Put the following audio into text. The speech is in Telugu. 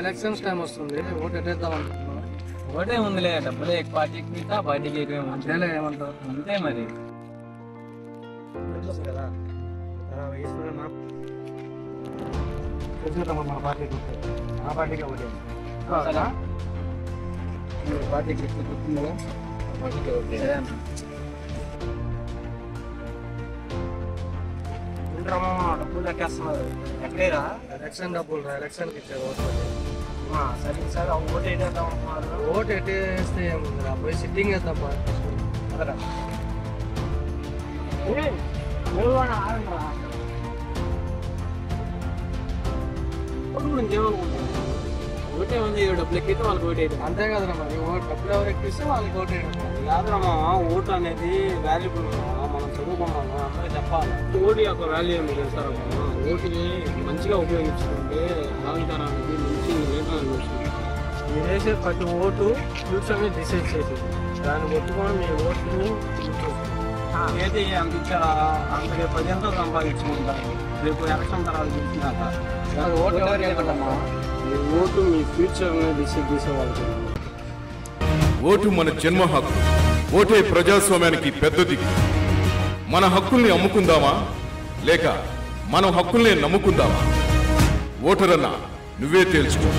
ఎలక్షన్స్ టైం వస్తుంది, ఓటు ఎట్టేద్దాం అనుకుంటున్నాం. ఒకటే ఉందిలే, డబ్బులే ఎక్కువ పార్టీకి మిగతా పార్టీకి ఎక్కువ అంతేలే, ఏమంటావు? అంతే మరి. కదా మన పార్టీకి ఆ పార్టీకి ఒకటి పార్టీకి గుర్తుందా? పార్టీకి ఒకటి డబ్బులు లెక్కేస్తున్నారు. ఎక్కడేరా ఎలక్షన్ డబ్బులు రా, ఎలక్షన్కి ఇచ్చారు ఓటు. సరే సార్, ఓటు ఎట్టేద్దాం అనుకున్నారు. ఓటు ఎట్టేస్తే ఏముందిరా, పోయి సిట్టింగ్ వేద్దాం అదరా. ఒకటే ఉంది, డబ్బులు ఎక్కితే వాళ్ళకి ఓటు వేయడం. అంతే కదరా మరి, డబ్బులు ఎవరు ఎక్కిస్తే వాళ్ళకి ఓటు వేయడం. కాదురమ్మా, ఓటు అనేది వాల్యుబుల్. మనం చదువుకున్నాము, అందరూ చెప్పాలి. ఓటు యొక్క వాల్యూ ఏమి తెలుస్తారమ్మా. ఓటుని మంచిగా ఉపయోగించుకుంటే భావితరానికి మంచి నిర్ణయాలు వస్తుంది. మీరు వేసే ప్రతి ఓటు ఫ్యూచర్ని డిసైడ్ చేసేది. దాన్ని పెట్టుకొని మీ ఓటుని ఏది అంత ఇచ్చారా, అంత రేపు 10 ఎంతో సంపాదించుకుంటారు. రేపు ఎలక్షన్ తర్వాత చూసినాక ఓటు ఎవరు వేయకూడదమ్మా. మీ ఓటు మీ ఫ్యూచర్ని డిసైడ్ చేసేవాళ్ళు. ఓటు మన జన్మ హక్కు. ఓటే ప్రజాస్వామ్యానికి పెద్ద దిక్కు. మన హక్కుల్ని అమ్ముకుందామా లేక మన హక్కుల్నే నమ్ముకుందామా? ఓటరన్నా నువ్వే తేల్చుకో.